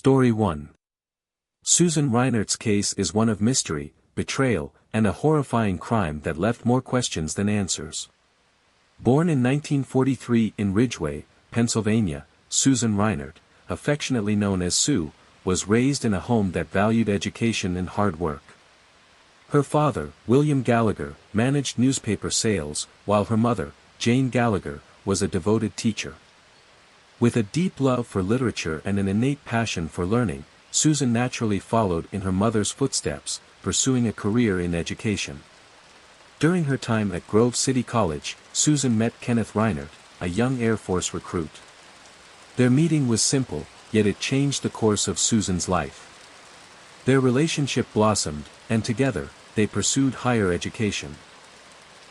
Story 1. Susan Reinert's case is one of mystery, betrayal, and a horrifying crime that left more questions than answers. Born in 1943 in Ridgeway, Pennsylvania, Susan Reinert, affectionately known as Sue, was raised in a home that valued education and hard work. Her father, William Gallagher, managed newspaper sales, while her mother, Jane Gallagher, was a devoted teacher. With a deep love for literature and an innate passion for learning, Susan naturally followed in her mother's footsteps, pursuing a career in education. During her time at Grove City College, Susan met Kenneth Reinert, a young Air Force recruit. Their meeting was simple, yet it changed the course of Susan's life. Their relationship blossomed, and together, they pursued higher education.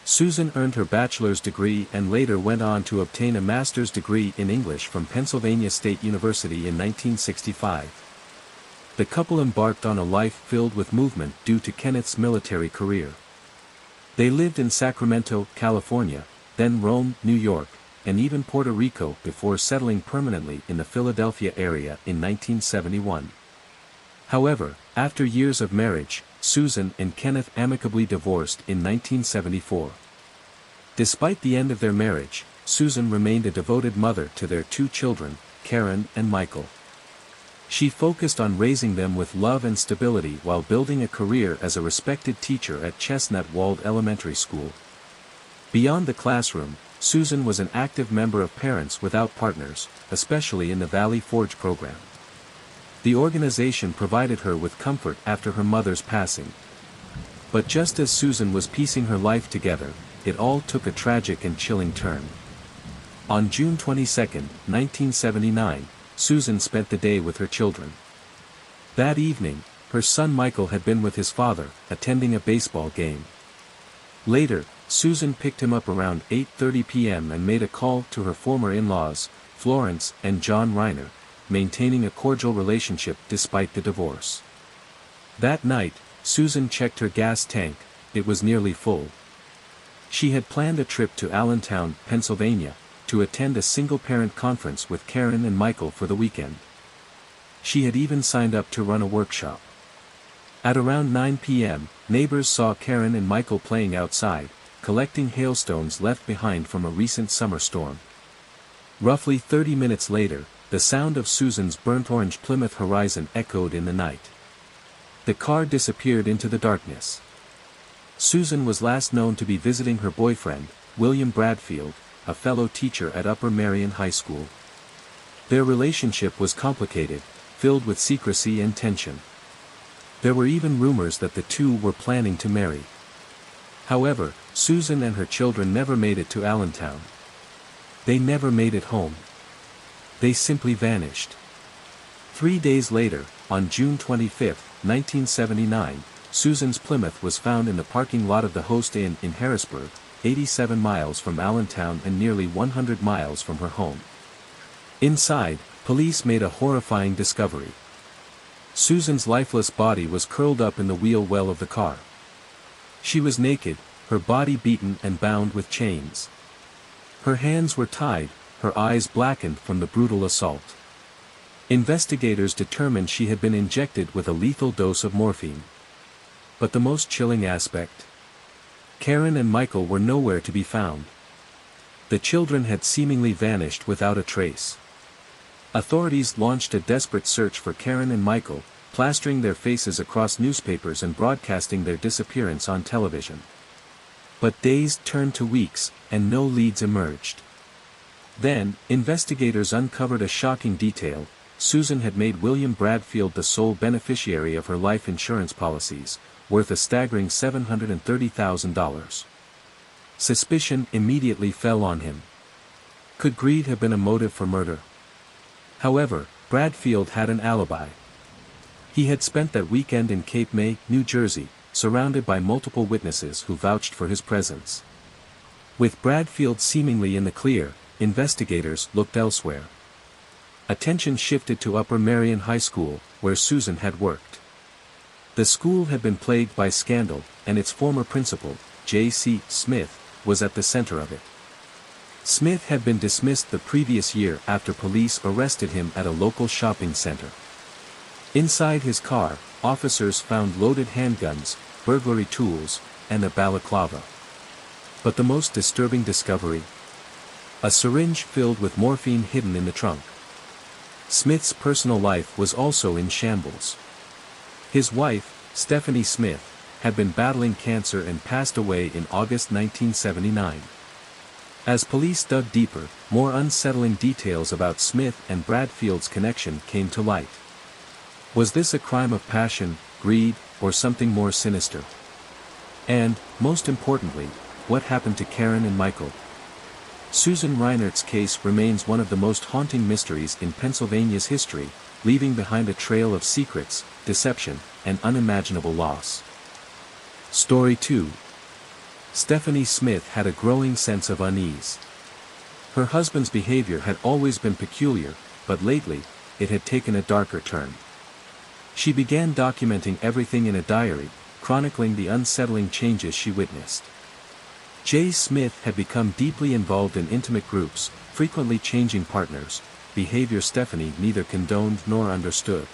Susan earned her bachelor's degree and later went on to obtain a master's degree in English from Pennsylvania State University in 1965. The couple embarked on a life filled with movement due to Kenneth's military career. They lived in Sacramento, California, then Rome, New York, and even Puerto Rico before settling permanently in the Philadelphia area in 1971. However, after years of marriage, Susan and Kenneth amicably divorced in 1974. Despite the end of their marriage, Susan remained a devoted mother to their two children, Karen and Michael. She focused on raising them with love and stability while building a career as a respected teacher at Chestnut Walled Elementary School. Beyond the classroom, Susan was an active member of Parents Without Partners, especially in the Valley Forge program. The organization provided her with comfort after her mother's passing. But just as Susan was piecing her life together, it all took a tragic and chilling turn. On June 22, 1979, Susan spent the day with her children. That evening, her son Michael had been with his father, attending a baseball game. Later, Susan picked him up around 8:30 p.m. and made a call to her former in-laws, Florence and John Reiner, maintaining a cordial relationship despite the divorce. That night, Susan checked her gas tank. It was nearly full. She had planned a trip to Allentown, Pennsylvania, to attend a single-parent conference with Karen and Michael for the weekend. She had even signed up to run a workshop. At around 9 p.m., neighbors saw Karen and Michael playing outside, collecting hailstones left behind from a recent summer storm. Roughly 30 minutes later, the sound of Susan's burnt-orange Plymouth Horizon echoed in the night. The car disappeared into the darkness. Susan was last known to be visiting her boyfriend, William Bradfield, a fellow teacher at Upper Merion High School. Their relationship was complicated, filled with secrecy and tension. There were even rumors that the two were planning to marry. However, Susan and her children never made it to Allentown. They never made it home. They simply vanished. 3 days later, on June 25, 1979, Susan's Plymouth was found in the parking lot of the Host Inn in Harrisburg, 87 miles from Allentown and nearly 100 miles from her home. Inside, police made a horrifying discovery. Susan's lifeless body was curled up in the wheel well of the car. She was naked, her body beaten and bound with chains. Her hands were tied, her eyes blackened from the brutal assault. Investigators determined she had been injected with a lethal dose of morphine. But the most chilling aspect? Karen and Michael were nowhere to be found. The children had seemingly vanished without a trace. Authorities launched a desperate search for Karen and Michael, plastering their faces across newspapers and broadcasting their disappearance on television. But days turned to weeks, and no leads emerged. Then, investigators uncovered a shocking detail. Susan had made William Bradfield the sole beneficiary of her life insurance policies, worth a staggering $730,000. Suspicion immediately fell on him. Could greed have been a motive for murder? However, Bradfield had an alibi. He had spent that weekend in Cape May, New Jersey, surrounded by multiple witnesses who vouched for his presence. With Bradfield seemingly in the clear, investigators looked elsewhere. Attention shifted to Upper Merion High School, where Susan had worked. The school had been plagued by scandal, and its former principal, J.C. Smith, was at the center of it. Smith had been dismissed the previous year after police arrested him at a local shopping center. Inside his car, officers found loaded handguns, burglary tools, and a balaclava. But the most disturbing discovery? A syringe filled with morphine hidden in the trunk. Smith's personal life was also in shambles. His wife, Stephanie Smith, had been battling cancer and passed away in August 1979. As police dug deeper, more unsettling details about Smith and Bradfield's connection came to light. Was this a crime of passion, greed, or something more sinister? And, most importantly, what happened to Karen and Michael? Susan Reinert's case remains one of the most haunting mysteries in Pennsylvania's history, leaving behind a trail of secrets, deception, and unimaginable loss. Story 2. Stephanie Smith had a growing sense of unease. Her husband's behavior had always been peculiar, but lately, it had taken a darker turn. She began documenting everything in a diary, chronicling the unsettling changes she witnessed. Jay Smith had become deeply involved in intimate groups, frequently changing partners, behavior Stephanie neither condoned nor understood.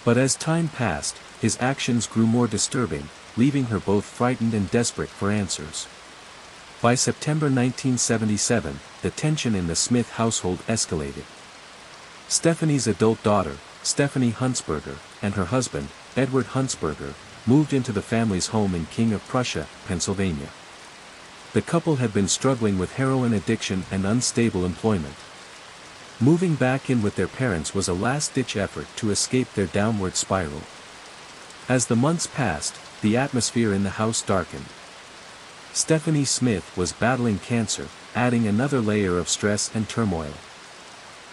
But as time passed, his actions grew more disturbing, leaving her both frightened and desperate for answers. By September 1977, the tension in the Smith household escalated. Stephanie's adult daughter, Stephanie Huntsberger, and her husband, Edward Huntsberger, moved into the family's home in King of Prussia, Pennsylvania. The couple had been struggling with heroin addiction and unstable employment. Moving back in with their parents was a last-ditch effort to escape their downward spiral. As the months passed, the atmosphere in the house darkened. Stephanie Smith was battling cancer, adding another layer of stress and turmoil.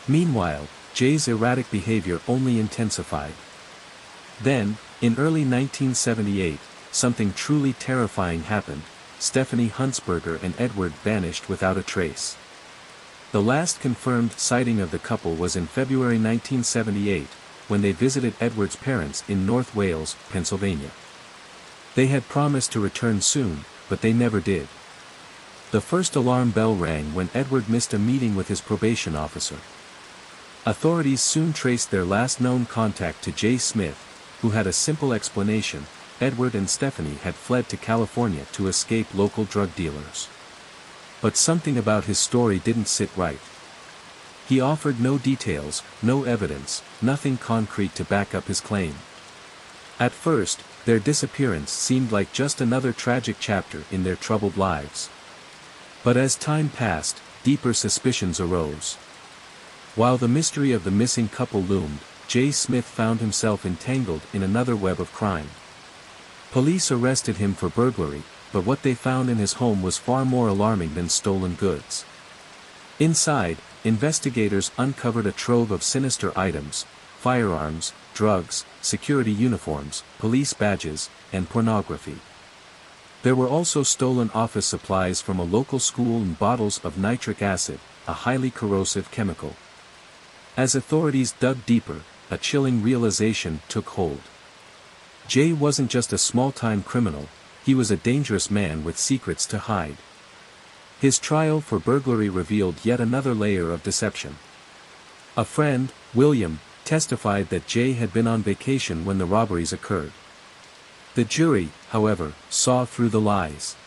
Meanwhile, Jay's erratic behavior only intensified. Then, in early 1978, something truly terrifying happened. Stephanie Huntsberger and Edward vanished without a trace. The last confirmed sighting of the couple was in February 1978, when they visited Edward's parents in North Wales, Pennsylvania. They had promised to return soon, but they never did. The first alarm bell rang when Edward missed a meeting with his probation officer. Authorities soon traced their last known contact to Jay Smith, who had a simple explanation: Edward and Stephanie had fled to California to escape local drug dealers. But something about his story didn't sit right. He offered no details, no evidence, nothing concrete to back up his claim. At first, their disappearance seemed like just another tragic chapter in their troubled lives. But as time passed, deeper suspicions arose. While the mystery of the missing couple loomed, Jay Smith found himself entangled in another web of crime. Police arrested him for burglary, but what they found in his home was far more alarming than stolen goods. Inside, investigators uncovered a trove of sinister items: firearms, drugs, security uniforms, police badges, and pornography. There were also stolen office supplies from a local school and bottles of nitric acid, a highly corrosive chemical. As authorities dug deeper, a chilling realization took hold. Jay wasn't just a small-time criminal, he was a dangerous man with secrets to hide. His trial for burglary revealed yet another layer of deception. A friend, William, testified that Jay had been on vacation when the robberies occurred. The jury, however, saw through the lies.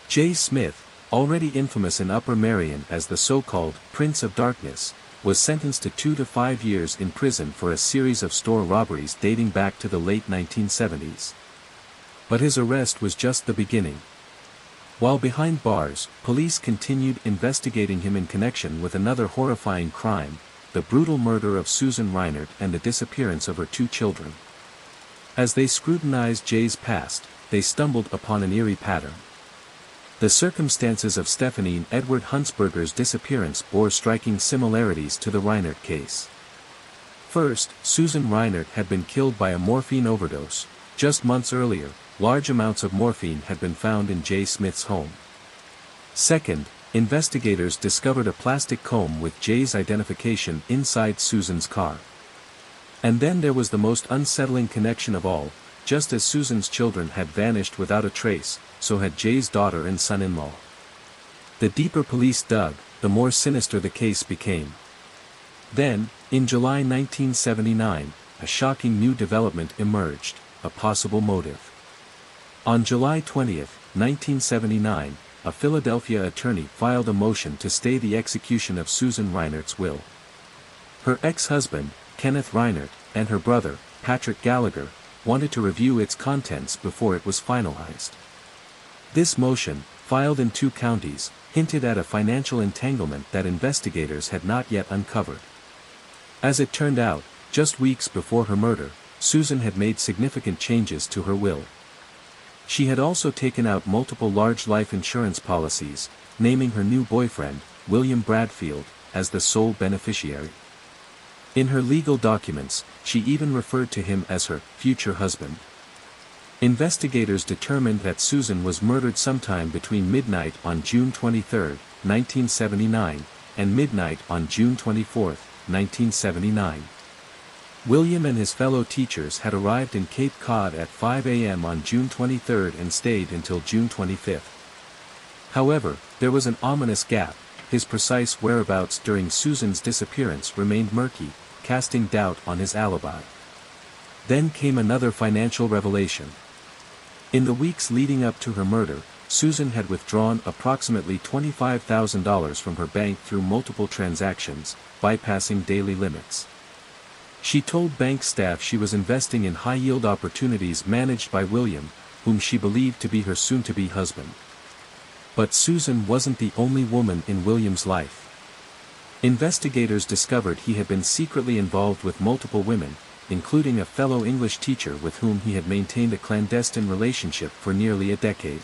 Jay Smith, already infamous in Upper Merion as the so-called Prince of Darkness, was sentenced to 2 to 5 years in prison for a series of store robberies dating back to the late 1970s. But his arrest was just the beginning. While behind bars, police continued investigating him in connection with another horrifying crime: the brutal murder of Susan Reinert and the disappearance of her 2 children. As they scrutinized Jay's past, they stumbled upon an eerie pattern. The circumstances of Stephanie and Edward Huntsberger's disappearance bore striking similarities to the Reinert case. First, Susan Reinert had been killed by a morphine overdose. Just months earlier, large amounts of morphine had been found in Jay Smith's home. Second, investigators discovered a plastic comb with Jay's identification inside Susan's car. And then there was the most unsettling connection of all: just as Susan's children had vanished without a trace, so had Jay's daughter and son-in-law. The deeper police dug, the more sinister the case became. Then, in July 1979, a shocking new development emerged, a possible motive. On July 20, 1979, a Philadelphia attorney filed a motion to stay the execution of Susan Reinert's will. Her ex-husband, Kenneth Reinert, and her brother, Patrick Gallagher, wanted to review its contents before it was finalized. This motion, filed in 2 counties, hinted at a financial entanglement that investigators had not yet uncovered. As it turned out, just weeks before her murder, Susan had made significant changes to her will. She had also taken out multiple large life insurance policies, naming her new boyfriend, William Bradfield, as the sole beneficiary. In her legal documents, she even referred to him as her future husband. Investigators determined that Susan was murdered sometime between midnight on June 23, 1979, and midnight on June 24, 1979. William and his fellow teachers had arrived in Cape Cod at 5 a.m. on June 23 and stayed until June 25. However, there was an ominous gap. His precise whereabouts during Susan's disappearance remained murky, casting doubt on his alibi. Then came another financial revelation. In the weeks leading up to her murder, Susan had withdrawn approximately $25,000 from her bank through multiple transactions, bypassing daily limits. She told bank staff she was investing in high-yield opportunities managed by William, whom she believed to be her soon-to-be husband. But Susan wasn't the only woman in William's life. Investigators discovered he had been secretly involved with multiple women, including a fellow English teacher with whom he had maintained a clandestine relationship for nearly a decade.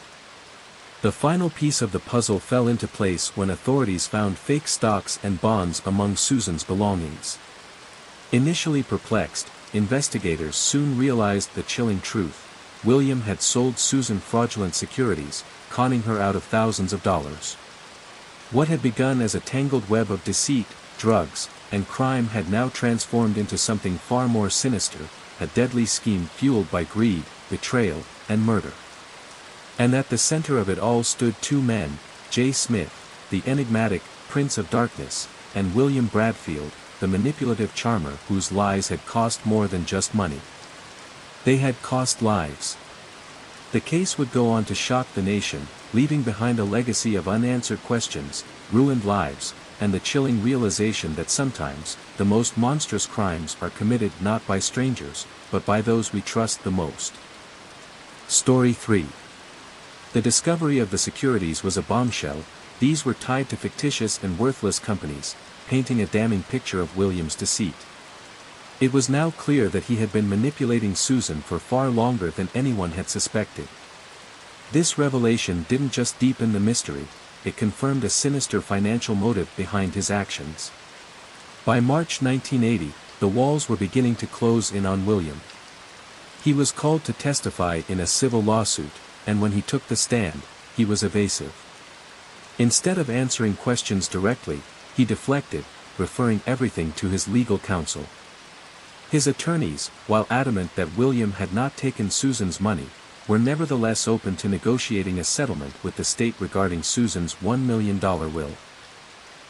The final piece of the puzzle fell into place when authorities found fake stocks and bonds among Susan's belongings. Initially perplexed, investigators soon realized the chilling truth. William had sold Susan fraudulent securities, conning her out of thousands of dollars. What had begun as a tangled web of deceit, drugs, and crime had now transformed into something far more sinister, a deadly scheme fueled by greed, betrayal, and murder. And at the center of it all stood 2 men, J. Smith, the enigmatic Prince of Darkness, and William Bradfield, the manipulative charmer whose lies had cost more than just money. They had cost lives. The case would go on to shock the nation, leaving behind a legacy of unanswered questions, ruined lives, and the chilling realization that sometimes, the most monstrous crimes are committed not by strangers, but by those we trust the most. Story 3. The discovery of the securities was a bombshell. These were tied to fictitious and worthless companies, painting a damning picture of William's deceit. It was now clear that he had been manipulating Susan for far longer than anyone had suspected. This revelation didn't just deepen the mystery, it confirmed a sinister financial motive behind his actions. By March 1980, the walls were beginning to close in on William. He was called to testify in a civil lawsuit, and when he took the stand, he was evasive. Instead of answering questions directly, he deflected, referring everything to his legal counsel. His attorneys, while adamant that William had not taken Susan's money, were nevertheless open to negotiating a settlement with the state regarding Susan's $1 million will.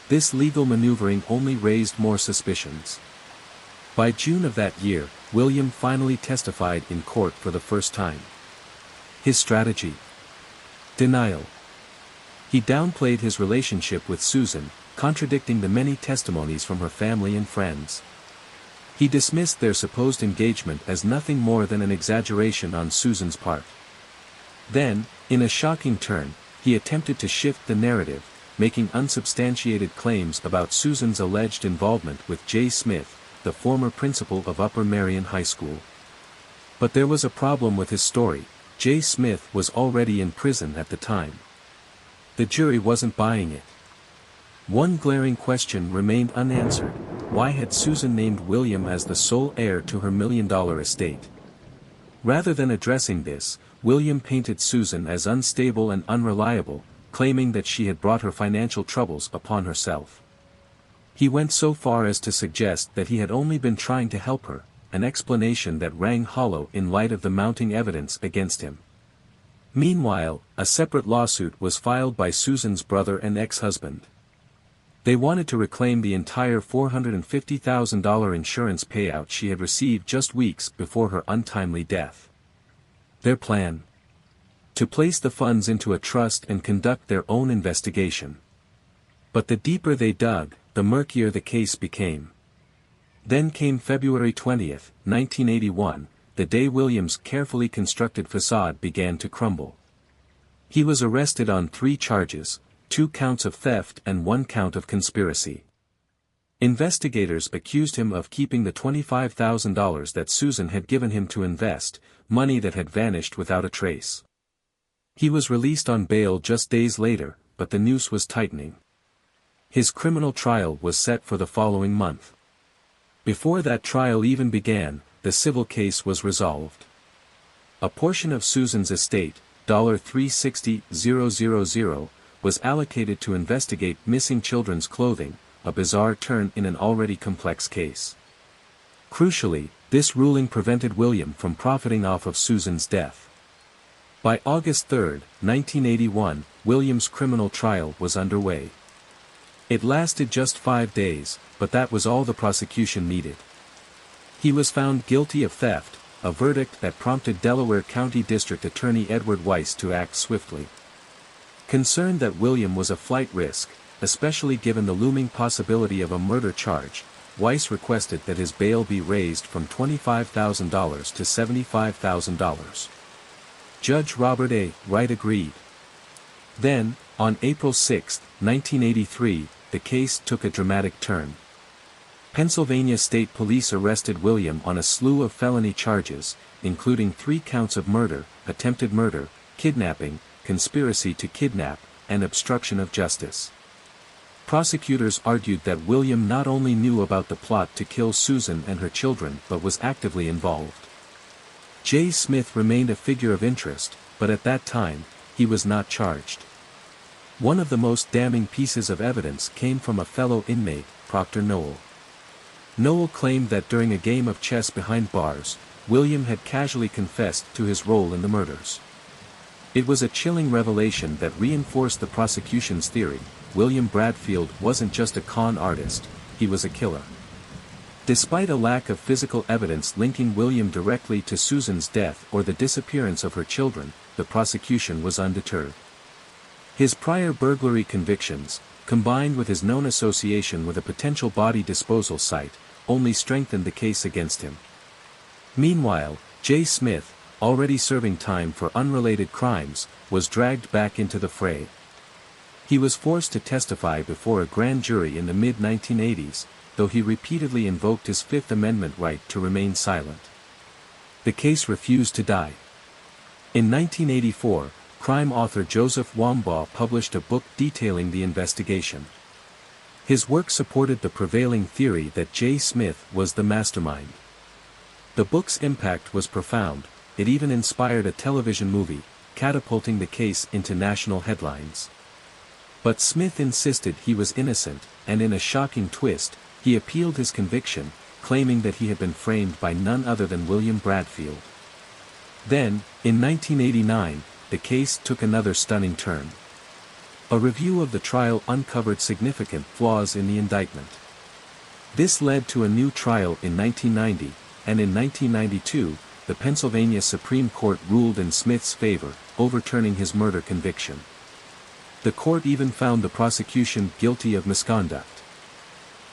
This legal maneuvering only raised more suspicions. By June of that year, William finally testified in court for the first time. His strategy? Denial. He downplayed his relationship with Susan, contradicting the many testimonies from her family and friends. He dismissed their supposed engagement as nothing more than an exaggeration on Susan's part. Then, in a shocking turn, he attempted to shift the narrative, making unsubstantiated claims about Susan's alleged involvement with J. Smith, the former principal of Upper Merion High School. But there was a problem with his story. J. Smith was already in prison at the time. The jury wasn't buying it. One glaring question remained unanswered: why had Susan named William as the sole heir to her $1 million estate? Rather than addressing this, William painted Susan as unstable and unreliable, claiming that she had brought her financial troubles upon herself. He went so far as to suggest that he had only been trying to help her, an explanation that rang hollow in light of the mounting evidence against him. Meanwhile, a separate lawsuit was filed by Susan's brother and ex-husband. They wanted to reclaim the entire $450,000 insurance payout she had received just weeks before her untimely death. Their plan? To place the funds into a trust and conduct their own investigation. But the deeper they dug, the murkier the case became. Then came February 20, 1981, the day William's carefully constructed facade began to crumble. He was arrested on 3 charges, 2 counts of theft and 1 count of conspiracy. Investigators accused him of keeping the $25,000 that Susan had given him to invest, money that had vanished without a trace. He was released on bail just days later, but the noose was tightening. His criminal trial was set for the following month. Before that trial even began, the civil case was resolved. A portion of Susan's estate, $360,000, was allocated to investigate missing children's clothing, a bizarre turn in an already complex case. Crucially, this ruling prevented William from profiting off of Susan's death. By August 3, 1981, William's criminal trial was underway. It lasted just 5 days, but that was all the prosecution needed. He was found guilty of theft, a verdict that prompted Delaware County District Attorney Edward Weiss to act swiftly. Concerned that William was a flight risk, especially given the looming possibility of a murder charge, Weiss requested that his bail be raised from $25,000 to $75,000. Judge Robert A. Wright agreed. Then, on April 6, 1983, the case took a dramatic turn. Pennsylvania State Police arrested William on a slew of felony charges, including 3 counts of murder, attempted murder, kidnapping, conspiracy to kidnap, and obstruction of justice. Prosecutors argued that William not only knew about the plot to kill Susan and her children but was actively involved. J. Smith remained a figure of interest, but at that time, he was not charged. One of the most damning pieces of evidence came from a fellow inmate, Proctor Noel. Noel claimed that during a game of chess behind bars, William had casually confessed to his role in the murders. It was a chilling revelation that reinforced the prosecution's theory: William Bradfield wasn't just a con artist, he was a killer. Despite a lack of physical evidence linking William directly to Susan's death or the disappearance of her children, the prosecution was undeterred. His prior burglary convictions, combined with his known association with a potential body disposal site, only strengthened the case against him. Meanwhile, J. Smith, already serving time for unrelated crimes, was dragged back into the fray. He was forced to testify before a grand jury in the mid-1980s, though he repeatedly invoked his Fifth Amendment right to remain silent. The case refused to die. In 1984, crime author Joseph Wambaugh published a book detailing the investigation. His work supported the prevailing theory that J. Smith was the mastermind. The book's impact was profound, it even inspired a television movie, catapulting the case into national headlines. But Smith insisted he was innocent, and in a shocking twist, he appealed his conviction, claiming that he had been framed by none other than William Bradfield. Then, in 1989, the case took another stunning turn. A review of the trial uncovered significant flaws in the indictment. This led to a new trial in 1990, and in 1992, the Pennsylvania Supreme Court ruled in Smith's favor, overturning his murder conviction. The court even found the prosecution guilty of misconduct.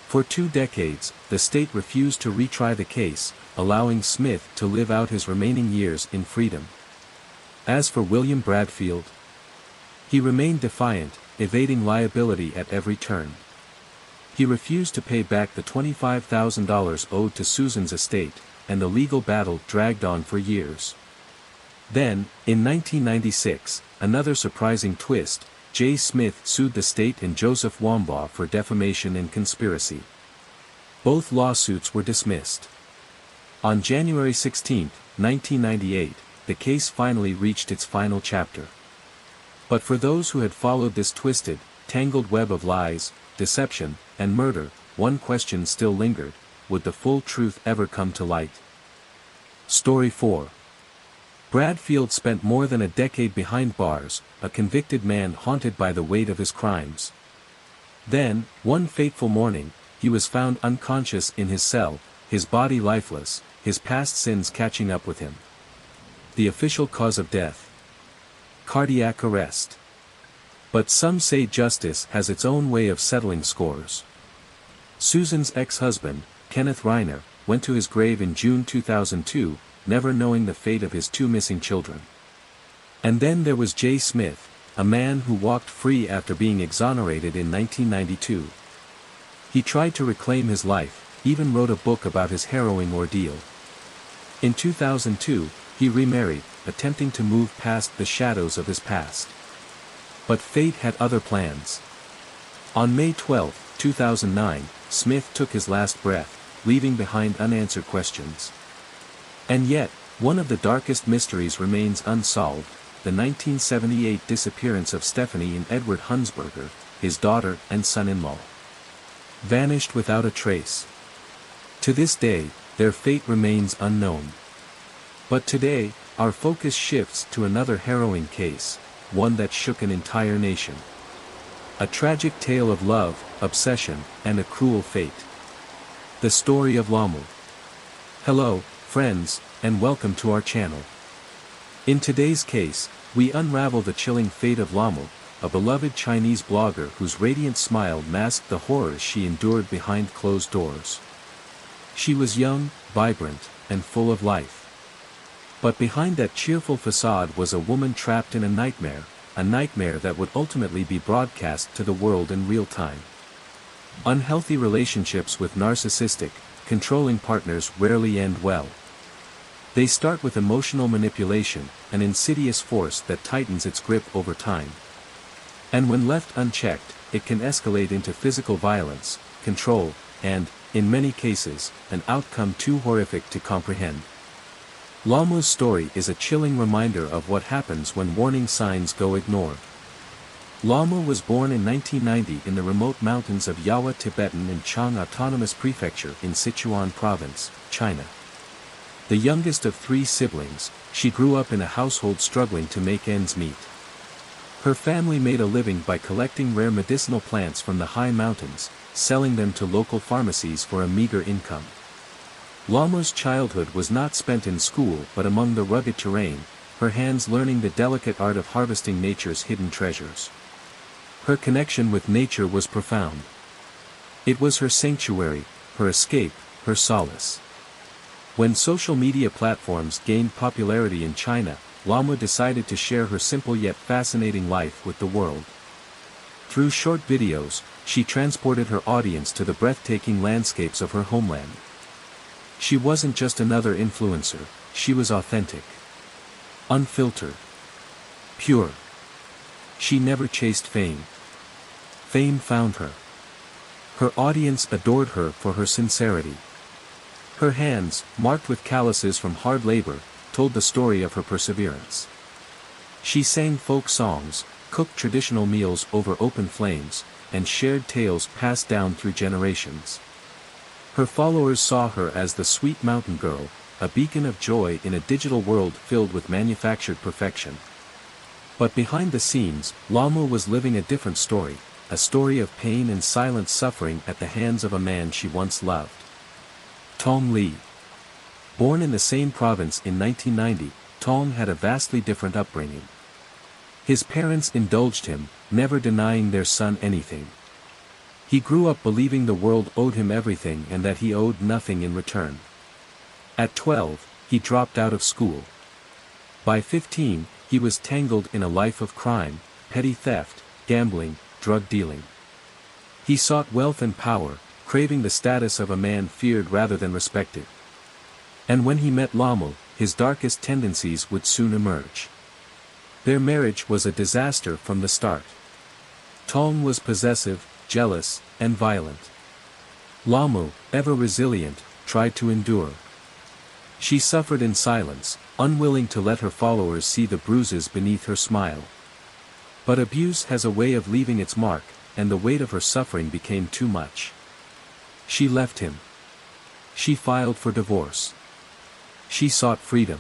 For 2 decades, the state refused to retry the case, allowing Smith to live out his remaining years in freedom. As for William Bradfield, he remained defiant, evading liability at every turn. He refused to pay back the $25,000 owed to Susan's estate, and the legal battle dragged on for years. Then, in 1996, another surprising twist, J. Smith sued the state and Joseph Wambaugh for defamation and conspiracy. Both lawsuits were dismissed. On January 16, 1998, the case finally reached its final chapter. But for those who had followed this twisted, tangled web of lies, deception, and murder, one question still lingered: would the full truth ever come to light? Story 4. Bradfield spent more than a decade behind bars, a convicted man haunted by the weight of his crimes. Then, one fateful morning, he was found unconscious in his cell, his body lifeless, his past sins catching up with him. The official cause of death: cardiac arrest. But some say justice has its own way of settling scores. Susan's ex-husband, Kenneth Reiner, went to his grave in June 2002, never knowing the fate of his two missing children. And then there was Jay Smith, a man who walked free after being exonerated in 1992. He tried to reclaim his life, even wrote a book about his harrowing ordeal. In 2002, he remarried, attempting to move past the shadows of his past. But fate had other plans. On May 12, 2009, Smith took his last breath, leaving behind unanswered questions. And yet, one of the darkest mysteries remains unsolved: the 1978 disappearance of Stephanie and Edward Hunsberger, his daughter and son-in-law. Vanished without a trace. To this day, their fate remains unknown. But today, our focus shifts to another harrowing case, one that shook an entire nation. A tragic tale of love, obsession, and a cruel fate. The story of Lamu. Hello, friends, and welcome to our channel. In today's case, we unravel the chilling fate of Lamu, a beloved Chinese blogger whose radiant smile masked the horrors she endured behind closed doors. She was young, vibrant, and full of life. But behind that cheerful facade was a woman trapped in a nightmare that would ultimately be broadcast to the world in real time. Unhealthy relationships with narcissistic, controlling partners rarely end well. They start with emotional manipulation, an insidious force that tightens its grip over time. And when left unchecked, it can escalate into physical violence, control, and, in many cases, an outcome too horrific to comprehend. Lamu's story is a chilling reminder of what happens when warning signs go ignored. Lamu was born in 1990 in the remote mountains of Yawa Tibetan and Chang Autonomous Prefecture in Sichuan Province, China. The youngest of three siblings, she grew up in a household struggling to make ends meet. Her family made a living by collecting rare medicinal plants from the high mountains, selling them to local pharmacies for a meager income. Lamu's childhood was not spent in school but among the rugged terrain, her hands learning the delicate art of harvesting nature's hidden treasures. Her connection with nature was profound. It was her sanctuary, her escape, her solace. When social media platforms gained popularity in China, Lamu decided to share her simple yet fascinating life with the world. Through short videos, she transported her audience to the breathtaking landscapes of her homeland. She wasn't just another influencer, she was authentic. Unfiltered. Pure. She never chased fame. Fame found her. Her audience adored her for her sincerity. Her hands, marked with calluses from hard labor, told the story of her perseverance. She sang folk songs, cooked traditional meals over open flames, and shared tales passed down through generations. Her followers saw her as the sweet mountain girl, a beacon of joy in a digital world filled with manufactured perfection. But behind the scenes, Lamu was living a different story, a story of pain and silent suffering at the hands of a man she once loved. Tong Li. Born in the same province in 1990, Tong had a vastly different upbringing. His parents indulged him, never denying their son anything. He grew up believing the world owed him everything and that he owed nothing in return. At 12, he dropped out of school. By 15, he was tangled in a life of crime, petty theft, gambling, drug dealing. He sought wealth and power, craving the status of a man feared rather than respected. And when he met Lamu, his darkest tendencies would soon emerge. Their marriage was a disaster from the start. Tong was possessive, jealous, and violent. Lamu, ever resilient, tried to endure. She suffered in silence, unwilling to let her followers see the bruises beneath her smile. But abuse has a way of leaving its mark, and the weight of her suffering became too much. She left him. She filed for divorce. She sought freedom.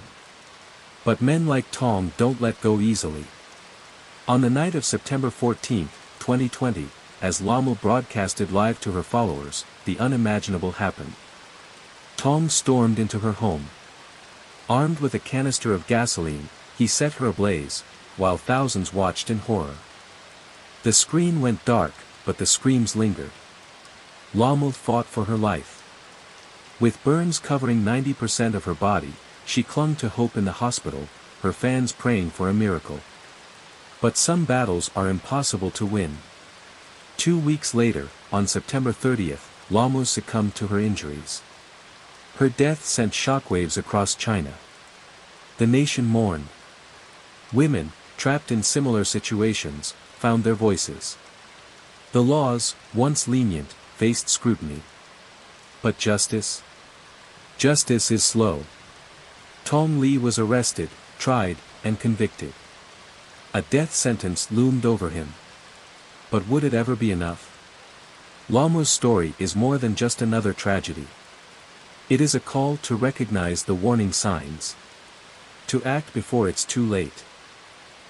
But men like Tong don't let go easily. On the night of September 14, 2020, as Lamu broadcasted live to her followers, the unimaginable happened. Tong stormed into her home. Armed with a canister of gasoline, he set her ablaze, while thousands watched in horror. The screen went dark, but the screams lingered. Lamu fought for her life. With burns covering 90% of her body, she clung to hope in the hospital, her fans praying for a miracle. But some battles are impossible to win. 2 weeks later, on September 30th, Lamu succumbed to her injuries. Her death sent shockwaves across China. The nation mourned. Women, trapped in similar situations, found their voices. The laws, once lenient, faced scrutiny. But justice? Justice is slow. Tong Li was arrested, tried, and convicted. A death sentence loomed over him. But would it ever be enough? Lamu's story is more than just another tragedy. It is a call to recognize the warning signs. To act before it's too late.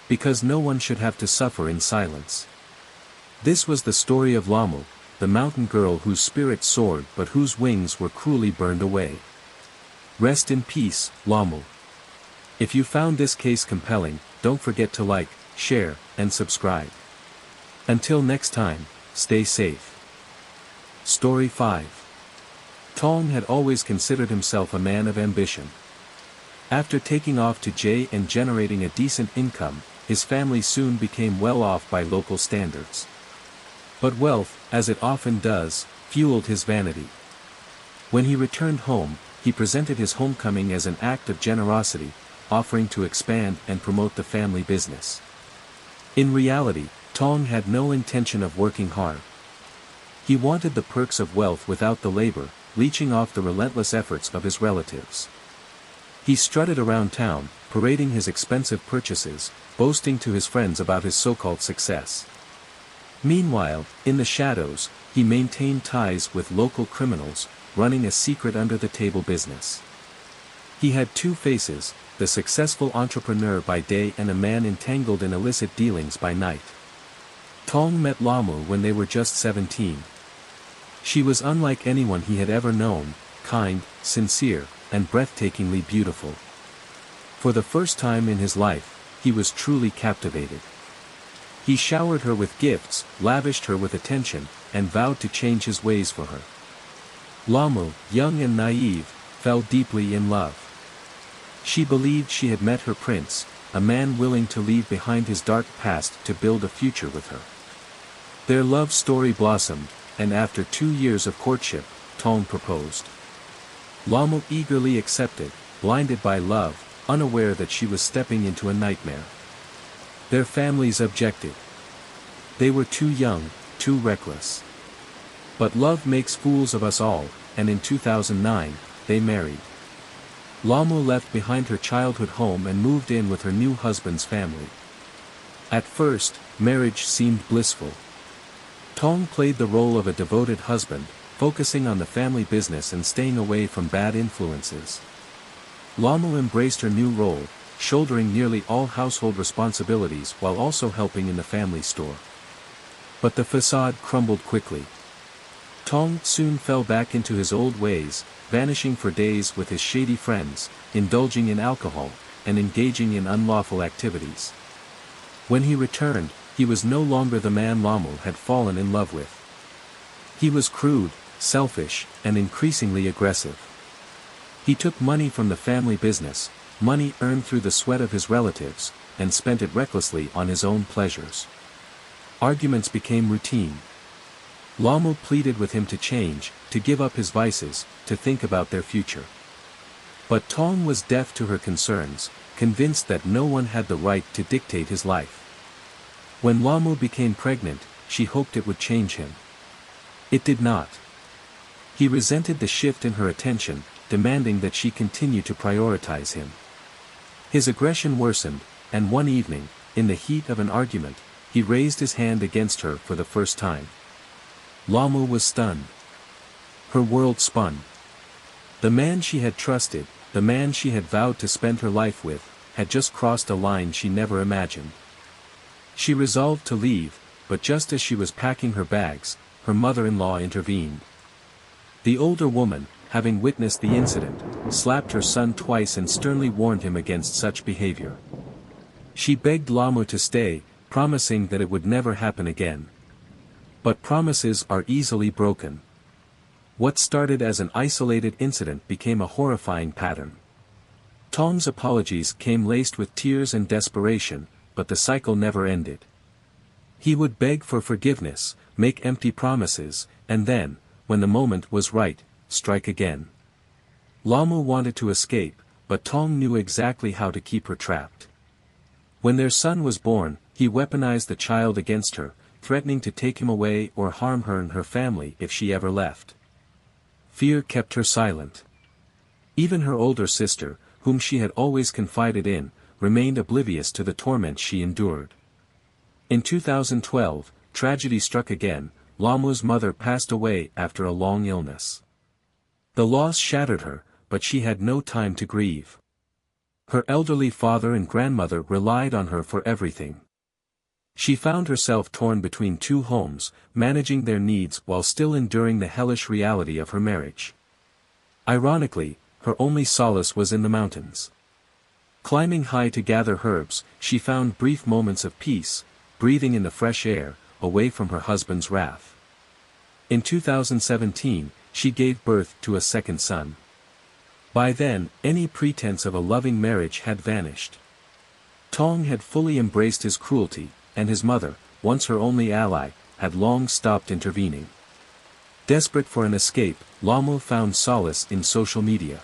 Because no one should have to suffer in silence. This was the story of Lamu, the mountain girl whose spirit soared but whose wings were cruelly burned away. Rest in peace, Lamu. If you found this case compelling, don't forget to like, share, and subscribe. Until next time, stay safe. Story 5. Tong had always considered himself a man of ambition. After taking off to Jay and generating a decent income, his family soon became well off by local standards. But wealth, as it often does, fueled his vanity. When he returned home, he presented his homecoming as an act of generosity, offering to expand and promote the family business. In reality, Tong had no intention of working hard. He wanted the perks of wealth without the labor, leeching off the relentless efforts of his relatives. He strutted around town, parading his expensive purchases, boasting to his friends about his so-called success. Meanwhile, in the shadows, he maintained ties with local criminals, running a secret under-the-table business. He had two faces, the successful entrepreneur by day and a man entangled in illicit dealings by night. Tong met Lamu when they were just 17. She was unlike anyone he had ever known, kind, sincere, and breathtakingly beautiful. For the first time in his life, he was truly captivated. He showered her with gifts, lavished her with attention, and vowed to change his ways for her. Lamu, young and naive, fell deeply in love. She believed she had met her prince, a man willing to leave behind his dark past to build a future with her. Their love story blossomed, and after 2 years of courtship, Tong proposed. Lamu eagerly accepted, blinded by love, unaware that she was stepping into a nightmare. Their families objected. They were too young, too reckless. But love makes fools of us all, and in 2009, they married. Lamu left behind her childhood home and moved in with her new husband's family. At first, marriage seemed blissful. Tong played the role of a devoted husband, focusing on the family business and staying away from bad influences. Lamu embraced her new role, shouldering nearly all household responsibilities while also helping in the family store. But the facade crumbled quickly. Tong soon fell back into his old ways, vanishing for days with his shady friends, indulging in alcohol, and engaging in unlawful activities. When he returned, he was no longer the man Lamu had fallen in love with. He was crude, selfish, and increasingly aggressive. He took money from the family business, money earned through the sweat of his relatives, and spent it recklessly on his own pleasures. Arguments became routine. Lamu pleaded with him to change, to give up his vices, to think about their future. But Tong was deaf to her concerns, convinced that no one had the right to dictate his life. When Lamu became pregnant, she hoped it would change him. It did not. He resented the shift in her attention, demanding that she continue to prioritize him. His aggression worsened, and one evening, in the heat of an argument, he raised his hand against her for the first time. Lamu was stunned. Her world spun. The man she had trusted, the man she had vowed to spend her life with, had just crossed a line she never imagined. She resolved to leave, but just as she was packing her bags, her mother-in-law intervened. The older woman, having witnessed the incident, slapped her son twice and sternly warned him against such behavior. She begged Lamu to stay, promising that it would never happen again. But promises are easily broken. What started as an isolated incident became a horrifying pattern. Tong's apologies came laced with tears and desperation, but the cycle never ended. He would beg for forgiveness, make empty promises, and then, when the moment was right, strike again. Lamu wanted to escape, but Tong knew exactly how to keep her trapped. When their son was born, he weaponized the child against her, threatening to take him away or harm her and her family if she ever left. Fear kept her silent. Even her older sister, whom she had always confided in, remained oblivious to the torment she endured. In 2012, tragedy struck again. Lamu's mother passed away after a long illness. The loss shattered her, but she had no time to grieve. Her elderly father and grandmother relied on her for everything. She found herself torn between two homes, managing their needs while still enduring the hellish reality of her marriage. Ironically, her only solace was in the mountains. Climbing high to gather herbs, she found brief moments of peace, breathing in the fresh air, away from her husband's wrath. In 2017, she gave birth to a second son. By then, any pretense of a loving marriage had vanished. Tong had fully embraced his cruelty, and his mother, once her only ally, had long stopped intervening. Desperate for an escape, Lamu found solace in social media.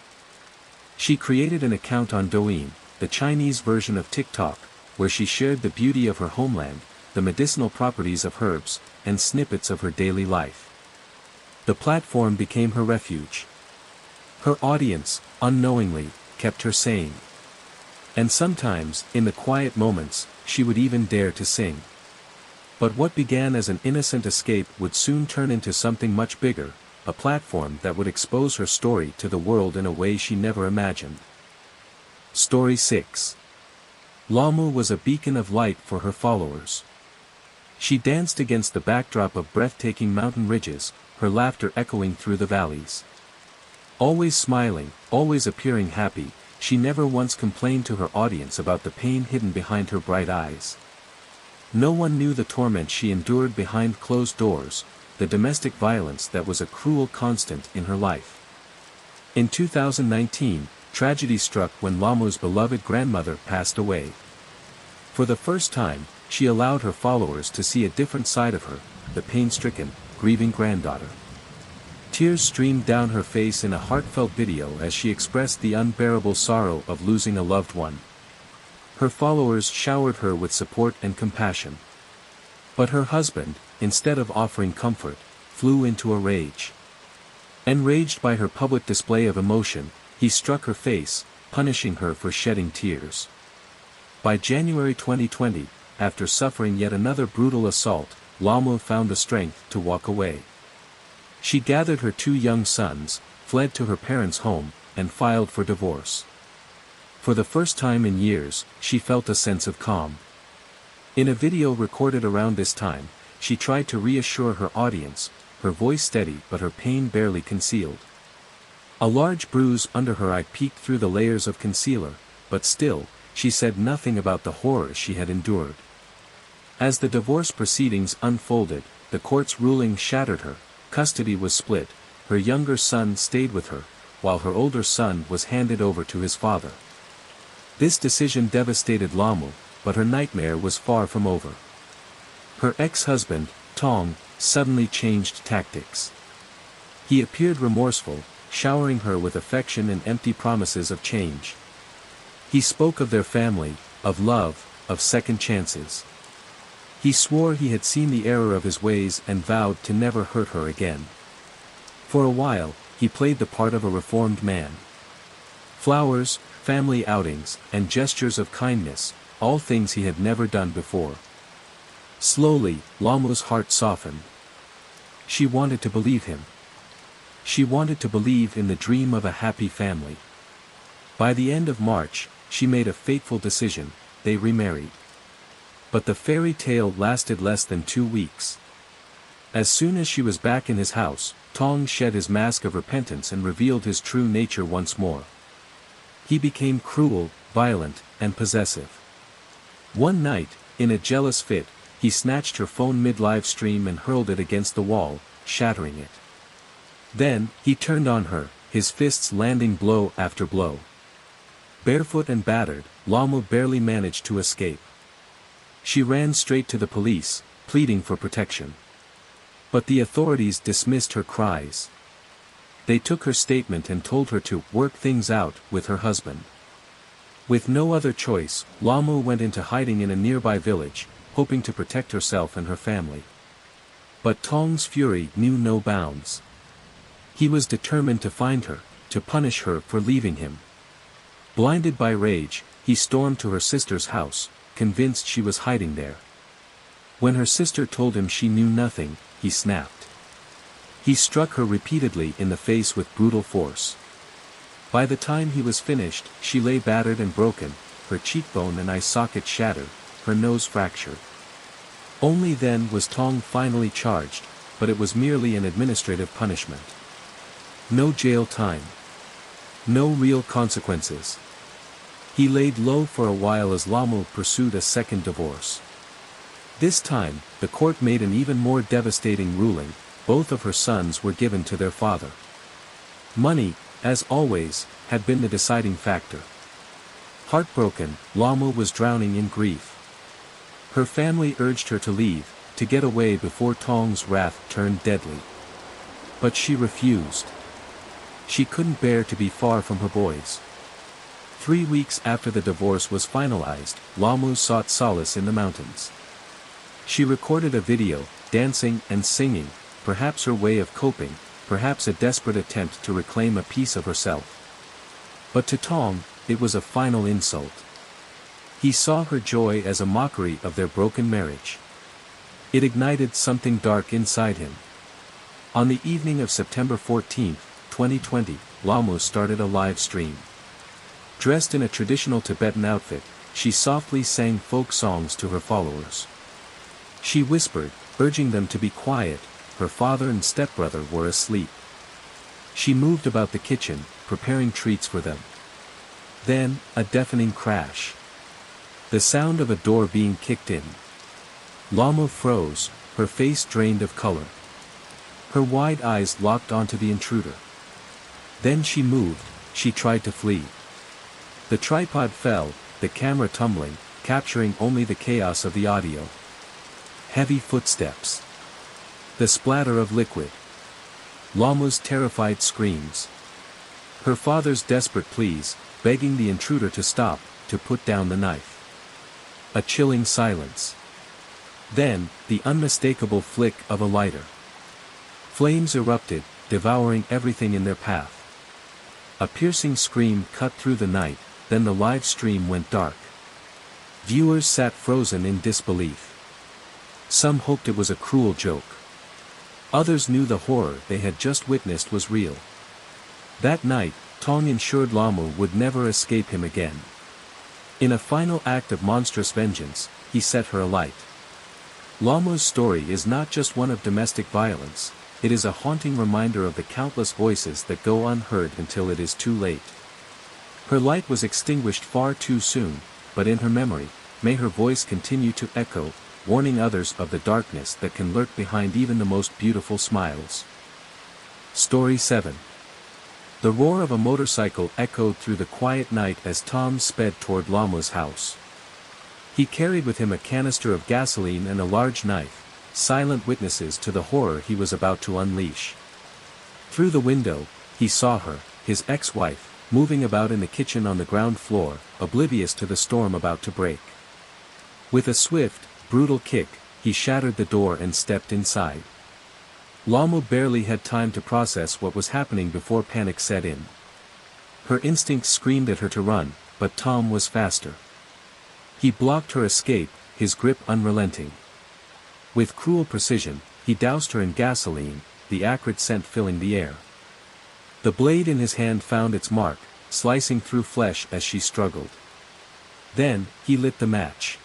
She created an account on Douyin, the Chinese version of TikTok, where she shared the beauty of her homeland, the medicinal properties of herbs, and snippets of her daily life. The platform became her refuge. Her audience, unknowingly, kept her sane. And sometimes, in the quiet moments, she would even dare to sing. But what began as an innocent escape would soon turn into something much bigger, a platform that would expose her story to the world in a way she never imagined. Story 6. Lamu was a beacon of light for her followers. She danced against the backdrop of breathtaking mountain ridges, her laughter echoing through the valleys. Always smiling, always appearing happy, she never once complained to her audience about the pain hidden behind her bright eyes. No one knew the torment she endured behind closed doors, the domestic violence that was a cruel constant in her life. In 2019, tragedy struck when Lamu's beloved grandmother passed away. For the first time, she allowed her followers to see a different side of her, the pain-stricken, grieving granddaughter. Tears streamed down her face in a heartfelt video as she expressed the unbearable sorrow of losing a loved one. Her followers showered her with support and compassion. But her husband, instead of offering comfort, flew into a rage. Enraged by her public display of emotion, he struck her face, punishing her for shedding tears. By January 2020, after suffering yet another brutal assault, Lamu found the strength to walk away. She gathered her two young sons, fled to her parents' home, and filed for divorce. For the first time in years, she felt a sense of calm. In a video recorded around this time, she tried to reassure her audience, her voice steady but her pain barely concealed. A large bruise under her eye peeked through the layers of concealer, but still, she said nothing about the horrors she had endured. As the divorce proceedings unfolded, the court's ruling shattered her. Custody was split, her younger son stayed with her, while her older son was handed over to his father. This decision devastated Lamu, but her nightmare was far from over. Her ex-husband, Tong, suddenly changed tactics. He appeared remorseful, showering her with affection and empty promises of change. He spoke of their family, of love, of second chances. He swore he had seen the error of his ways and vowed to never hurt her again. For a while, he played the part of a reformed man. Flowers, family outings, and gestures of kindness, all things he had never done before. Slowly, Lamu's heart softened. She wanted to believe him. She wanted to believe in the dream of a happy family. By the end of March, she made a fateful decision: they remarried. But the fairy tale lasted less than 2 weeks. As soon as she was back in his house, Tong shed his mask of repentance and revealed his true nature once more. He became cruel, violent, and possessive. One night, in a jealous fit, he snatched her phone mid-live stream and hurled it against the wall, shattering it. Then, he turned on her, his fists landing blow after blow. Barefoot and battered, Lama barely managed to escape. She ran straight to the police, pleading for protection. But the authorities dismissed her cries. They took her statement and told her to work things out with her husband. With no other choice, Lama went into hiding in a nearby village, hoping to protect herself and her family. But Tong's fury knew no bounds. He was determined to find her, to punish her for leaving him. Blinded by rage, he stormed to her sister's house, convinced she was hiding there. When her sister told him she knew nothing, he snapped. He struck her repeatedly in the face with brutal force. By the time he was finished, she lay battered and broken, her cheekbone and eye socket shattered, her nose fractured. Only then was Tong finally charged, but it was merely an administrative punishment. No jail time. No real consequences. He laid low for a while as Lama pursued a second divorce. This time, the court made an even more devastating ruling: both of her sons were given to their father. Money, as always, had been the deciding factor. Heartbroken, Lama was drowning in grief. Her family urged her to leave, to get away before Tong's wrath turned deadly. But she refused. She couldn't bear to be far from her boys. 3 weeks after the divorce was finalized, Lama sought solace in the mountains. She recorded a video, dancing and singing, perhaps her way of coping, perhaps a desperate attempt to reclaim a piece of herself. But to Tong, it was a final insult. He saw her joy as a mockery of their broken marriage. It ignited something dark inside him. On the evening of September 14, 2020, Lama started a live stream. Dressed in a traditional Tibetan outfit, she softly sang folk songs to her followers. She whispered, urging them to be quiet. Her father and stepbrother were asleep. She moved about the kitchen, preparing treats for them. Then, a deafening crash. The sound of a door being kicked in. Lama froze, her face drained of color. Her wide eyes locked onto the intruder. Then she moved, she tried to flee. The tripod fell, the camera tumbling, capturing only the chaos of the audio. Heavy footsteps. The splatter of liquid. Lama's terrified screams. Her father's desperate pleas, begging the intruder to stop, to put down the knife. A chilling silence. Then, the unmistakable flick of a lighter. Flames erupted, devouring everything in their path. A piercing scream cut through the night, then the live stream went dark. Viewers sat frozen in disbelief. Some hoped it was a cruel joke. Others knew the horror they had just witnessed was real. That night, Tong ensured Lama would never escape him again. In a final act of monstrous vengeance, he set her alight. Lama's story is not just one of domestic violence, it is a haunting reminder of the countless voices that go unheard until it is too late. Her light was extinguished far too soon, but in her memory, may her voice continue to echo, warning others of the darkness that can lurk behind even the most beautiful smiles. Story 7. The roar of a motorcycle echoed through the quiet night as Tom sped toward Lama's house. He carried with him a canister of gasoline and a large knife, silent witnesses to the horror he was about to unleash. Through the window, he saw her, his ex-wife, moving about in the kitchen on the ground floor, oblivious to the storm about to break. With a swift, brutal kick, he shattered the door and stepped inside. Lama barely had time to process what was happening before panic set in. Her instincts screamed at her to run, but Tom was faster. He blocked her escape, his grip unrelenting. With cruel precision, he doused her in gasoline, the acrid scent filling the air. The blade in his hand found its mark, slicing through flesh as she struggled. Then, he lit the match.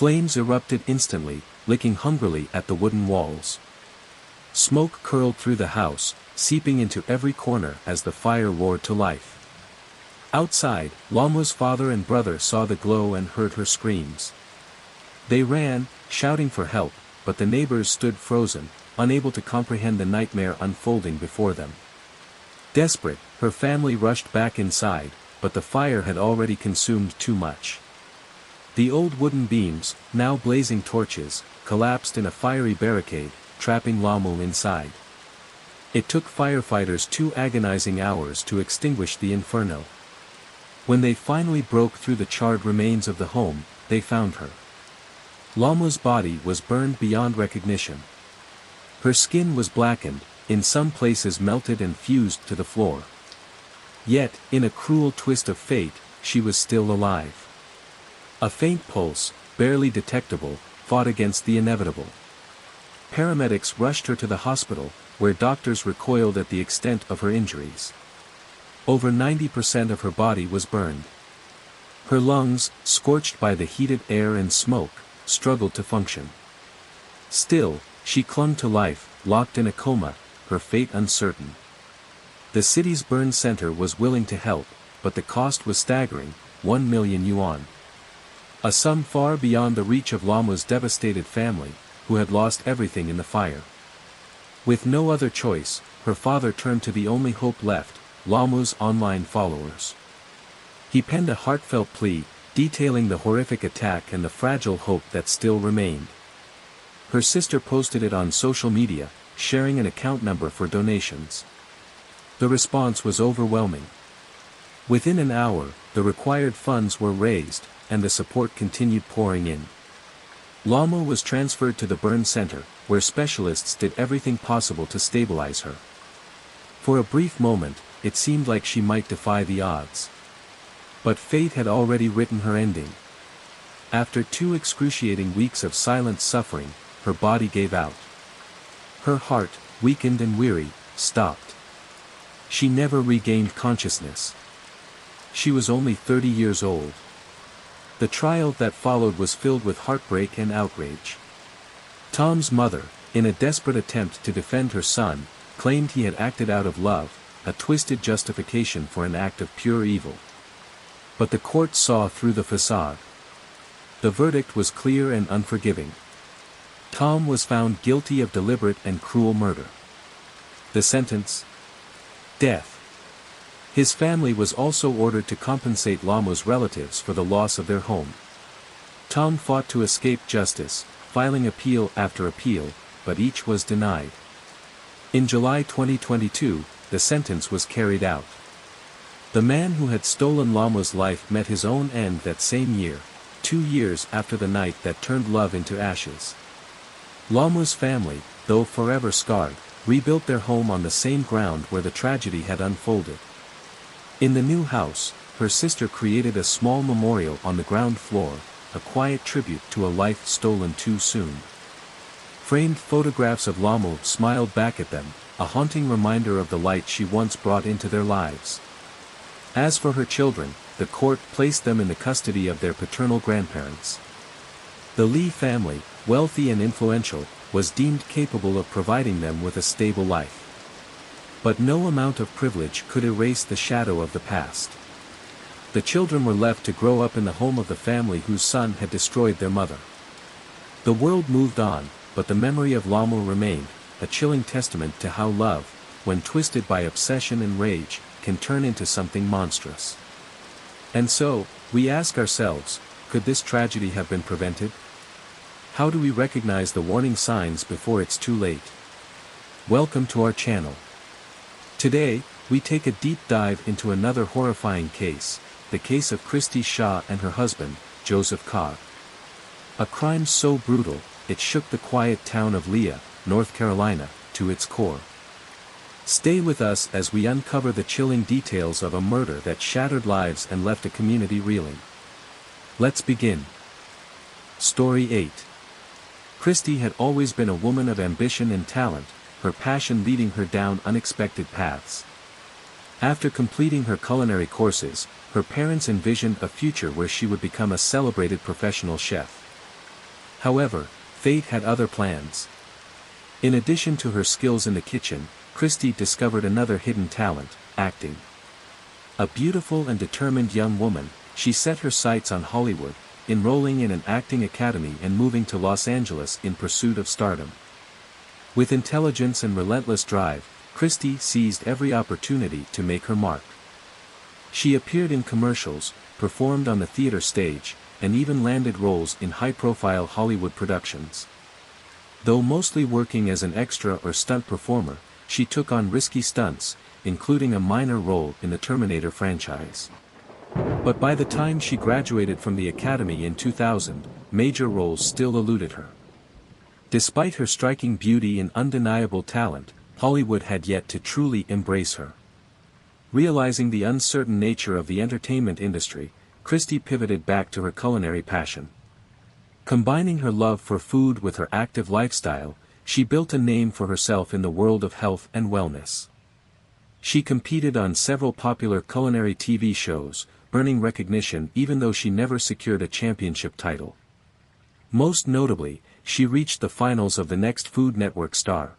Flames erupted instantly, licking hungrily at the wooden walls. Smoke curled through the house, seeping into every corner as the fire roared to life. Outside, Lalmu's father and brother saw the glow and heard her screams. They ran, shouting for help, but the neighbors stood frozen, unable to comprehend the nightmare unfolding before them. Desperate, her family rushed back inside, but the fire had already consumed too much. The old wooden beams, now blazing torches, collapsed in a fiery barricade, trapping Lalmu inside. It took firefighters 2 agonizing hours to extinguish the inferno. When they finally broke through the charred remains of the home, they found her. Lalmu's body was burned beyond recognition. Her skin was blackened, in some places melted and fused to the floor. Yet, in a cruel twist of fate, she was still alive. A faint pulse, barely detectable, fought against the inevitable. Paramedics rushed her to the hospital, where doctors recoiled at the extent of her injuries. Over 90% of her body was burned. Her lungs, scorched by the heated air and smoke, struggled to function. Still, she clung to life, locked in a coma, her fate uncertain. The city's burn center was willing to help, but the cost was staggering, 1 million yuan. A sum far beyond the reach of Lalmu's devastated family, who had lost everything in the fire. With no other choice, her father turned to the only hope left, Lalmu's online followers. He penned a heartfelt plea, detailing the horrific attack and the fragile hope that still remained. Her sister posted it on social media, sharing an account number for donations. The response was overwhelming. Within an hour, the required funds were raised, and the support continued pouring in. Lalmu was transferred to the burn center, where specialists did everything possible to stabilize her. For a brief moment, it seemed like she might defy the odds. But fate had already written her ending. After 2 excruciating weeks of silent suffering, her body gave out. Her heart, weakened and weary, stopped. She never regained consciousness. She was only 30 years old. The trial that followed was filled with heartbreak and outrage. Tom's mother, in a desperate attempt to defend her son, claimed he had acted out of love, a twisted justification for an act of pure evil. But the court saw through the facade. The verdict was clear and unforgiving. Tom was found guilty of deliberate and cruel murder. The sentence? Death. His family was also ordered to compensate Lalmu's relatives for the loss of their home. Tom fought to escape justice, filing appeal after appeal, but each was denied. In July 2022, the sentence was carried out. The man who had stolen Lalmu's life met his own end that same year, 2 years after the night that turned love into ashes. Lalmu's family, though forever scarred, rebuilt their home on the same ground where the tragedy had unfolded. In the new house, her sister created a small memorial on the ground floor, a quiet tribute to a life stolen too soon. Framed photographs of Lalmu smiled back at them, a haunting reminder of the light she once brought into their lives. As for her children, the court placed them in the custody of their paternal grandparents. The Lee family, wealthy and influential, was deemed capable of providing them with a stable life. But no amount of privilege could erase the shadow of the past. The children were left to grow up in the home of the family whose son had destroyed their mother. The world moved on, but the memory of Lalmu remained, a chilling testament to how love, when twisted by obsession and rage, can turn into something monstrous. And so, we ask ourselves, could this tragedy have been prevented? How do we recognize the warning signs before it's too late? Welcome to our channel. Today, we take a deep dive into another horrifying case, the case of Christy Shaw and her husband, Joseph Cobb. A crime so brutal, it shook the quiet town of Leah, North Carolina, to its core. Stay with us as we uncover the chilling details of a murder that shattered lives and left a community reeling. Let's begin. Story 8. Christy had always been a woman of ambition and talent, her passion leading her down unexpected paths. After completing her culinary courses, her parents envisioned a future where she would become a celebrated professional chef. However, fate had other plans. In addition to her skills in the kitchen, Christie discovered another hidden talent, acting. A beautiful and determined young woman, she set her sights on Hollywood, enrolling in an acting academy and moving to Los Angeles in pursuit of stardom. With intelligence and relentless drive, Christie seized every opportunity to make her mark. She appeared in commercials, performed on the theater stage, and even landed roles in high-profile Hollywood productions. Though mostly working as an extra or stunt performer, she took on risky stunts, including a minor role in the Terminator franchise. But by the time she graduated from the academy in 2000, major roles still eluded her. Despite her striking beauty and undeniable talent, Hollywood had yet to truly embrace her. Realizing the uncertain nature of the entertainment industry, Christie pivoted back to her culinary passion. Combining her love for food with her active lifestyle, she built a name for herself in the world of health and wellness. She competed on several popular culinary TV shows, earning recognition even though she never secured a championship title. Most notably, she reached the finals of the next Food Network star.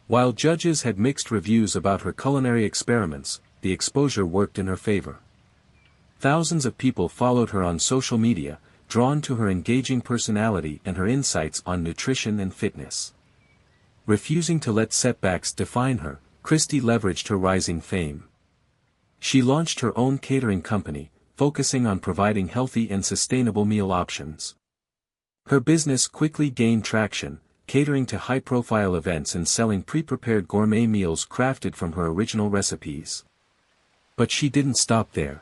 While judges had mixed reviews about her culinary experiments, the exposure worked in her favor. Thousands of people followed her on social media, drawn to her engaging personality and her insights on nutrition and fitness. Refusing to let setbacks define her, Christie leveraged her rising fame. She launched her own catering company, focusing on providing healthy and sustainable meal options. Her business quickly gained traction, catering to high-profile events and selling pre-prepared gourmet meals crafted from her original recipes. But she didn't stop there.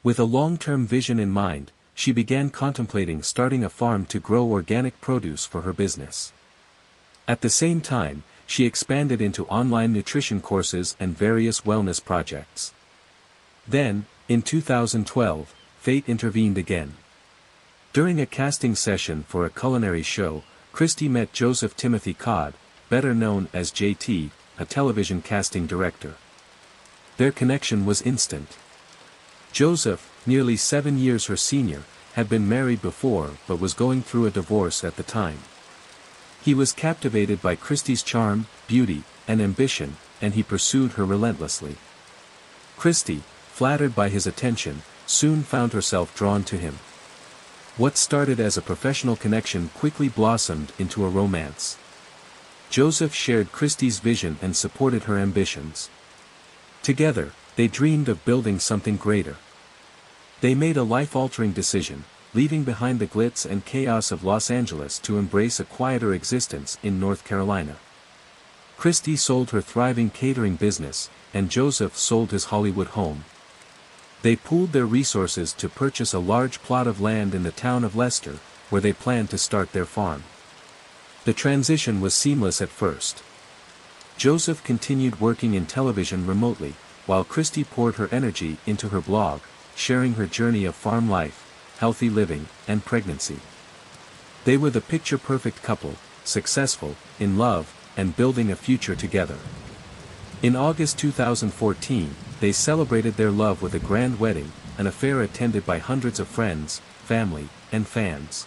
With a long-term vision in mind, she began contemplating starting a farm to grow organic produce for her business. At the same time, she expanded into online nutrition courses and various wellness projects. Then, in 2012, fate intervened again. During a casting session for a culinary show, Christie met Joseph Timothy Codd, better known as JT, a television casting director. Their connection was instant. Joseph, nearly 7 years her senior, had been married before but was going through a divorce at the time. He was captivated by Christie's charm, beauty, and ambition, and he pursued her relentlessly. Christie, flattered by his attention, soon found herself drawn to him. What started as a professional connection quickly blossomed into a romance. Joseph shared Christie's vision and supported her ambitions. Together, they dreamed of building something greater. They made a life-altering decision, leaving behind the glitz and chaos of Los Angeles to embrace a quieter existence in North Carolina. Christie sold her thriving catering business, and Joseph sold his Hollywood home. They pooled their resources to purchase a large plot of land in the town of Leicester, where they planned to start their farm. The transition was seamless at first. Joseph continued working in television remotely, while Christie poured her energy into her blog, sharing her journey of farm life, healthy living, and pregnancy. They were the picture-perfect couple, successful, in love, and building a future together. In August 2014, they celebrated their love with a grand wedding, an affair attended by hundreds of friends, family, and fans.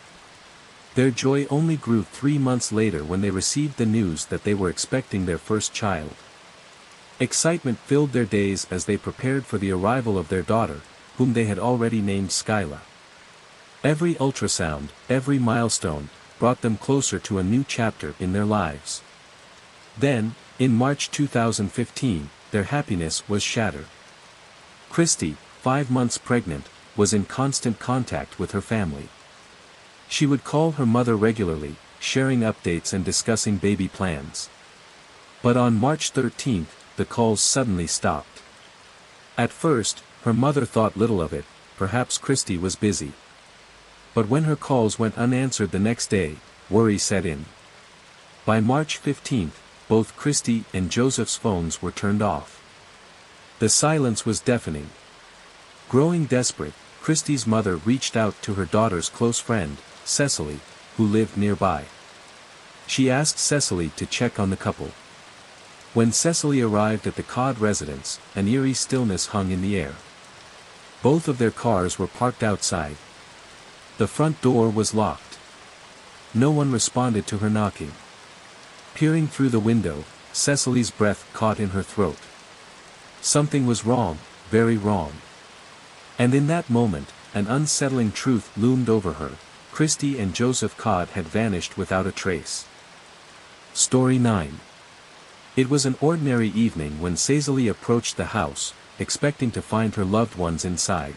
Their joy only grew 3 months later when they received the news that they were expecting their first child. Excitement filled their days as they prepared for the arrival of their daughter, whom they had already named Skyla. Every ultrasound, every milestone, brought them closer to a new chapter in their lives. Then, in March 2015, their happiness was shattered. Christie, 5 months pregnant, was in constant contact with her family. She would call her mother regularly, sharing updates and discussing baby plans. But on March 13, the calls suddenly stopped. At first, her mother thought little of it, perhaps Christie was busy. But when her calls went unanswered the next day, worry set in. By March 15, both Christie and Joseph's phones were turned off. The silence was deafening. Growing desperate, Christie's mother reached out to her daughter's close friend, Cecily, who lived nearby. She asked Cecily to check on the couple. When Cecily arrived at the Codd residence, an eerie stillness hung in the air. Both of their cars were parked outside. The front door was locked. No one responded to her knocking. Peering through the window, Cecily's breath caught in her throat. Something was wrong, very wrong. And in that moment, an unsettling truth loomed over her: Christy and Joseph Codd had vanished without a trace. Story 9. It was an ordinary evening when Cecily approached the house, expecting to find her loved ones inside.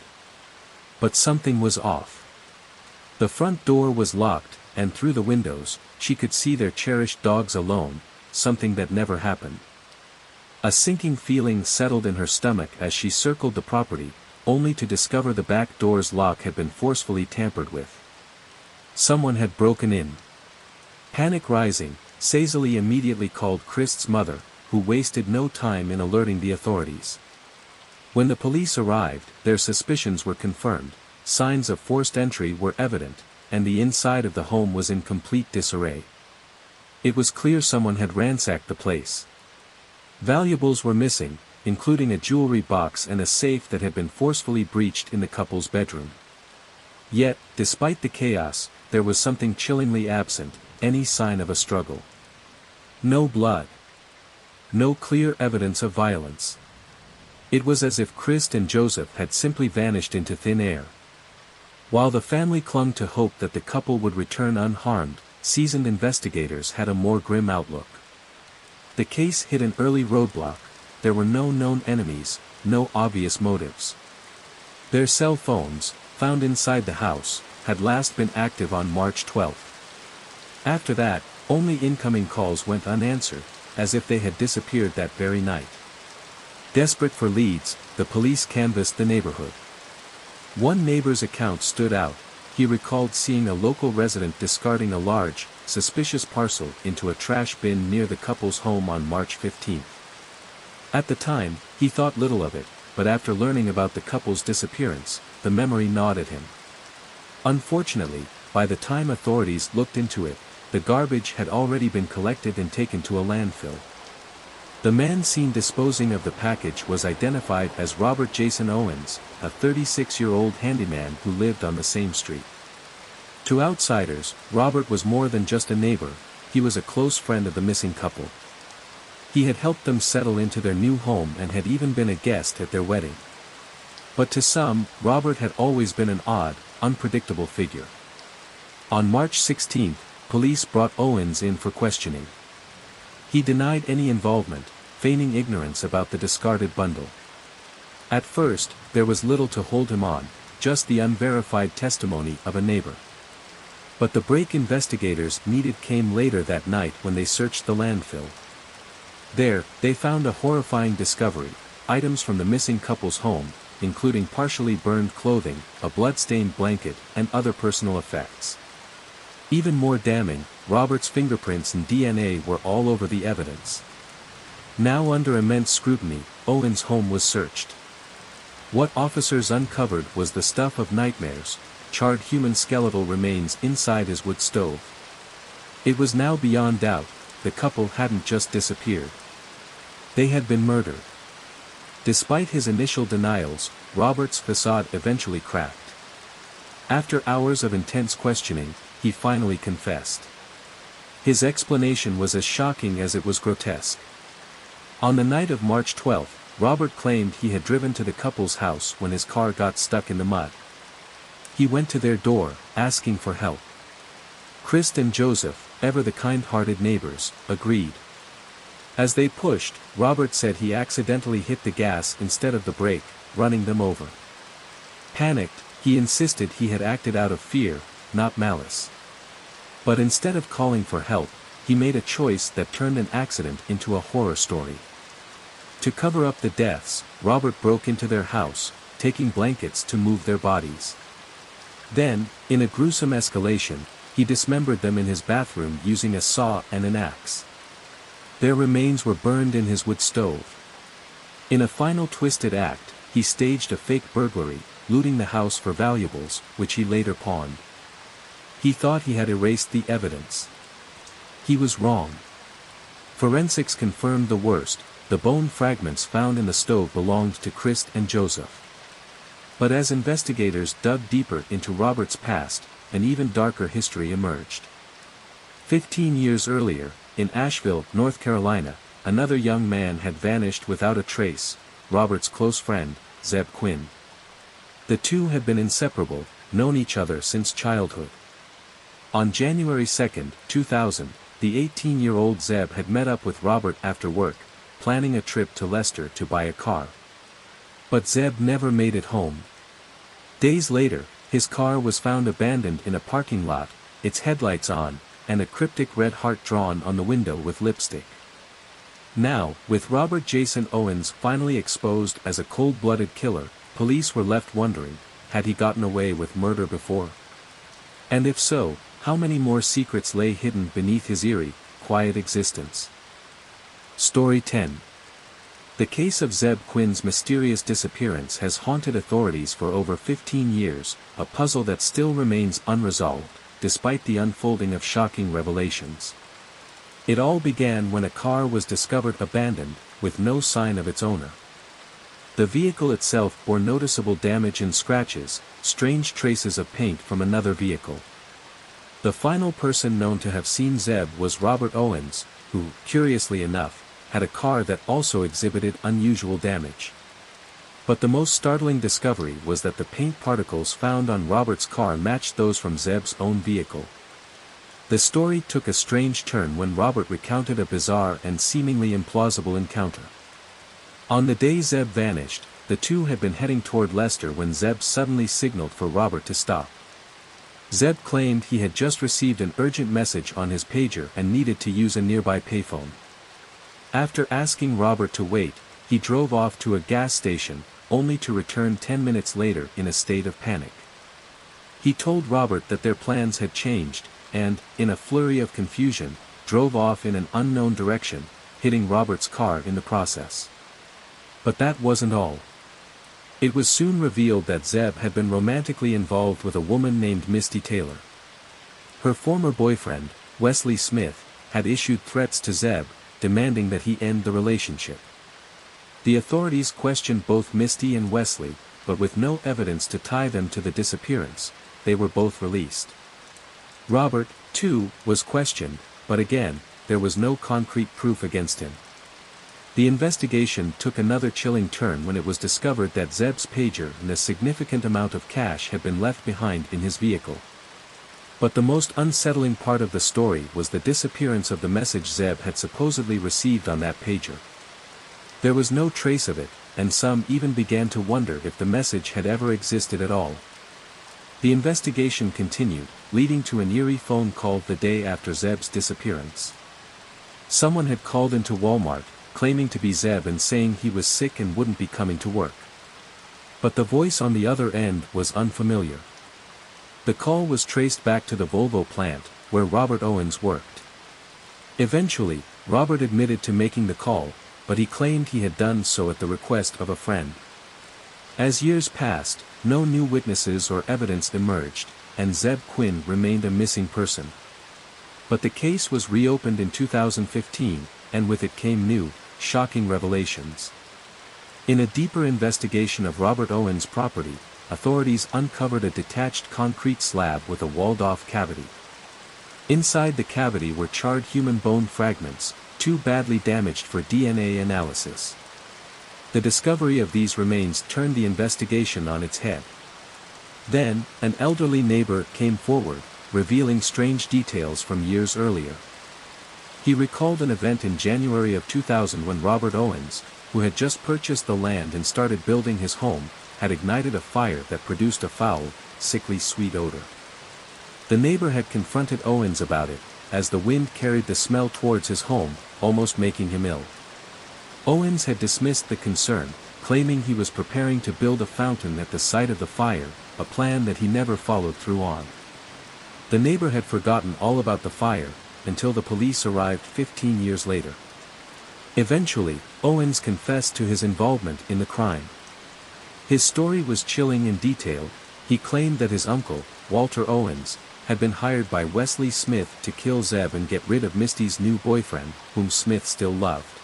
But something was off. The front door was locked, and through the windows, she could see their cherished dogs alone, something that never happened. A sinking feeling settled in her stomach as she circled the property, only to discover the back door's lock had been forcefully tampered with. Someone had broken in. Panic rising, Cecily immediately called Christ's mother, who wasted no time in alerting the authorities. When the police arrived, their suspicions were confirmed, signs of forced entry were evident, and the inside of the home was in complete disarray. It was clear someone had ransacked the place. Valuables were missing, including a jewelry box and a safe that had been forcefully breached in the couple's bedroom. Yet, despite the chaos, there was something chillingly absent: any sign of a struggle. No blood. No clear evidence of violence. It was as if Christ and Joseph had simply vanished into thin air. While the family clung to hope that the couple would return unharmed, seasoned investigators had a more grim outlook. The case hit an early roadblock: there were no known enemies, no obvious motives. Their cell phones, found inside the house, had last been active on March 12. After that, only incoming calls went unanswered, as if they had disappeared that very night. Desperate for leads, the police canvassed the neighborhood. One neighbor's account stood out: he recalled seeing a local resident discarding a large, suspicious parcel into a trash bin near the couple's home on March 15. At the time, he thought little of it, but after learning about the couple's disappearance, the memory gnawed at him. Unfortunately, by the time authorities looked into it, the garbage had already been collected and taken to a landfill. The man seen disposing of the package was identified as Robert Jason Owens, a 36-year-old handyman who lived on the same street. To outsiders, Robert was more than just a neighbor; he was a close friend of the missing couple. He had helped them settle into their new home and had even been a guest at their wedding. But to some, Robert had always been an odd, unpredictable figure. On March 16, police brought Owens in for questioning. He denied any involvement, feigning ignorance about the discarded bundle. At first, there was little to hold him on, just the unverified testimony of a neighbor. But the break investigators needed came later that night when they searched the landfill. There, they found a horrifying discovery: items from the missing couple's home, including partially burned clothing, a blood-stained blanket, and other personal effects. Even more damning, Robert's fingerprints and DNA were all over the evidence. Now under immense scrutiny, Owens' home was searched. What officers uncovered was the stuff of nightmares: charred human skeletal remains inside his wood stove. It was now beyond doubt: the couple hadn't just disappeared. They had been murdered. Despite his initial denials, Robert's facade eventually cracked. After hours of intense questioning, he finally confessed. His explanation was as shocking as it was grotesque. On the night of March 12, Robert claimed he had driven to the couple's house when his car got stuck in the mud. He went to their door, asking for help. Christ and Joseph, ever the kind-hearted neighbors, agreed. As they pushed, Robert said he accidentally hit the gas instead of the brake, running them over. Panicked, he insisted he had acted out of fear, not malice. But instead of calling for help, he made a choice that turned an accident into a horror story. To cover up the deaths, Robert broke into their house, taking blankets to move their bodies. Then, in a gruesome escalation, he dismembered them in his bathroom using a saw and an axe. Their remains were burned in his wood stove. In a final twisted act, he staged a fake burglary, looting the house for valuables, which he later pawned. He thought he had erased the evidence. He was wrong. Forensics confirmed the worst: the bone fragments found in the stove belonged to Christ and Joseph. But as investigators dug deeper into Robert's past, an even darker history emerged. 15 years earlier, in Asheville, North Carolina, another young man had vanished without a trace, Robert's close friend, Zeb Quinn. The two had been inseparable, known each other since childhood. On January 2, 2000, the 18-year-old Zeb had met up with Robert after work, planning a trip to Leicester to buy a car. But Zeb never made it home. Days later, his car was found abandoned in a parking lot, its headlights on, and a cryptic red heart drawn on the window with lipstick. Now, with Robert Jason Owens finally exposed as a cold-blooded killer, police were left wondering, had he gotten away with murder before? And if so, how many more secrets lay hidden beneath his eerie, quiet existence? Story 10. The case of Zeb Quinn's mysterious disappearance has haunted authorities for over 15 years, a puzzle that still remains unresolved, despite the unfolding of shocking revelations. It all began when a car was discovered abandoned, with no sign of its owner. The vehicle itself bore noticeable damage and scratches, strange traces of paint from another vehicle. The final person known to have seen Zeb was Robert Owens, who, curiously enough, had a car that also exhibited unusual damage. But the most startling discovery was that the paint particles found on Robert's car matched those from Zeb's own vehicle. The story took a strange turn when Robert recounted a bizarre and seemingly implausible encounter. On the day Zeb vanished, the two had been heading toward Leicester when Zeb suddenly signaled for Robert to stop. Zeb claimed he had just received an urgent message on his pager and needed to use a nearby payphone. After asking Robert to wait, he drove off to a gas station, only to return 10 minutes later in a state of panic. He told Robert that their plans had changed, and, in a flurry of confusion, drove off in an unknown direction, hitting Robert's car in the process. But that wasn't all. It was soon revealed that Zeb had been romantically involved with a woman named Misty Taylor. Her former boyfriend, Wesley Smith, had issued threats to Zeb, demanding that he end the relationship. The authorities questioned both Misty and Wesley, but with no evidence to tie them to the disappearance, they were both released. Robert, too, was questioned, but again, there was no concrete proof against him. The investigation took another chilling turn when it was discovered that Zeb's pager and a significant amount of cash had been left behind in his vehicle. But the most unsettling part of the story was the disappearance of the message Zeb had supposedly received on that pager. There was no trace of it, and some even began to wonder if the message had ever existed at all. The investigation continued, leading to an eerie phone call the day after Zeb's disappearance. Someone had called into Walmart, claiming to be Zeb and saying he was sick and wouldn't be coming to work. But the voice on the other end was unfamiliar. The call was traced back to the Volvo plant, where Robert Owens worked. Eventually, Robert admitted to making the call, but he claimed he had done so at the request of a friend. As years passed, no new witnesses or evidence emerged, and Zeb Quinn remained a missing person. But the case was reopened in 2015, and with it came new, shocking revelations. In a deeper investigation of Robert Owens' property, authorities uncovered a detached concrete slab with a walled-off cavity. Inside the cavity were charred human bone fragments, too badly damaged for DNA analysis. The discovery of these remains turned the investigation on its head. Then, an elderly neighbor came forward, revealing strange details from years earlier. He recalled an event in January of 2000 when Robert Owens, who had just purchased the land and started building his home, had ignited a fire that produced a foul, sickly sweet odor. The neighbor had confronted Owens about it, as the wind carried the smell towards his home, almost making him ill. Owens had dismissed the concern, claiming he was preparing to build a fountain at the site of the fire, a plan that he never followed through on. The neighbor had forgotten all about the fire, until the police arrived 15 years later. Eventually, Owens confessed to his involvement in the crime. His story was chilling in detail. He claimed that his uncle, Walter Owens, had been hired by Wesley Smith to kill Zeb and get rid of Misty's new boyfriend, whom Smith still loved.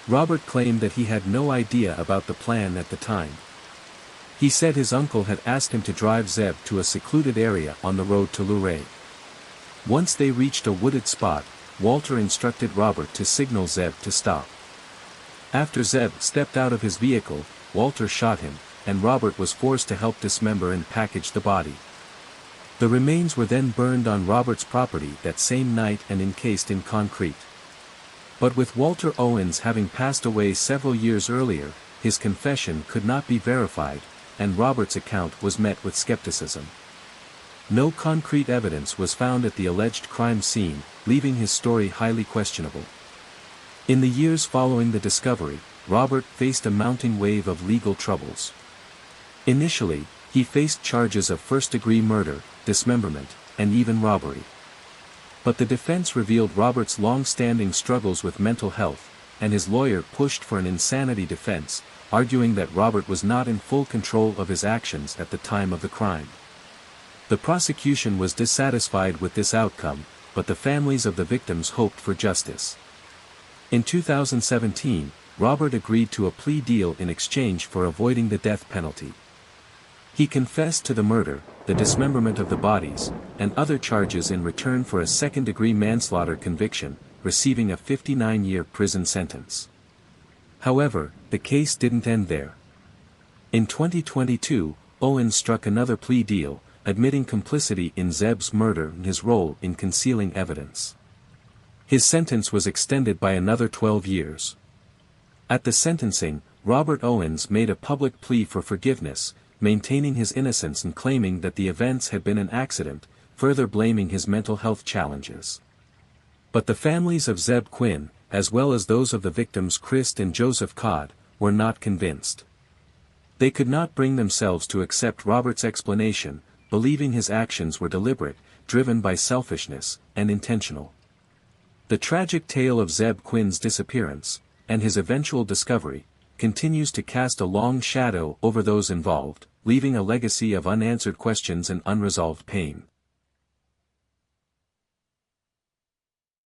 Robert claimed that he had no idea about the plan at the time. He said his uncle had asked him to drive Zeb to a secluded area on the road to Luray. Once they reached a wooded spot, Walter instructed Robert to signal Zeb to stop. After Zeb stepped out of his vehicle, Walter shot him, and Robert was forced to help dismember and package the body. The remains were then burned on Robert's property that same night and encased in concrete. But with Walter Owens having passed away several years earlier, his confession could not be verified, and Robert's account was met with skepticism. No concrete evidence was found at the alleged crime scene, leaving his story highly questionable. In the years following the discovery, Robert faced a mounting wave of legal troubles. Initially, he faced charges of first-degree murder, dismemberment, and even robbery. But the defense revealed Robert's long-standing struggles with mental health, and his lawyer pushed for an insanity defense, arguing that Robert was not in full control of his actions at the time of the crime. The prosecution was dissatisfied with this outcome, but the families of the victims hoped for justice. In 2017, Robert agreed to a plea deal in exchange for avoiding the death penalty. He confessed to the murder, the dismemberment of the bodies, and other charges in return for a second-degree manslaughter conviction, receiving a 59-year prison sentence. However, the case didn't end there. In 2022, Owens struck another plea deal, admitting complicity in Zeb's murder and his role in concealing evidence. His sentence was extended by another 12 years. At the sentencing, Robert Owens made a public plea for forgiveness, maintaining his innocence and claiming that the events had been an accident, further blaming his mental health challenges. But the families of Zeb Quinn, as well as those of the victims Christ and Joseph Codd, were not convinced. They could not bring themselves to accept Robert's explanation, believing his actions were deliberate, driven by selfishness, and intentional. The tragic tale of Zeb Quinn's disappearance, and his eventual discovery, continues to cast a long shadow over those involved, leaving a legacy of unanswered questions and unresolved pain.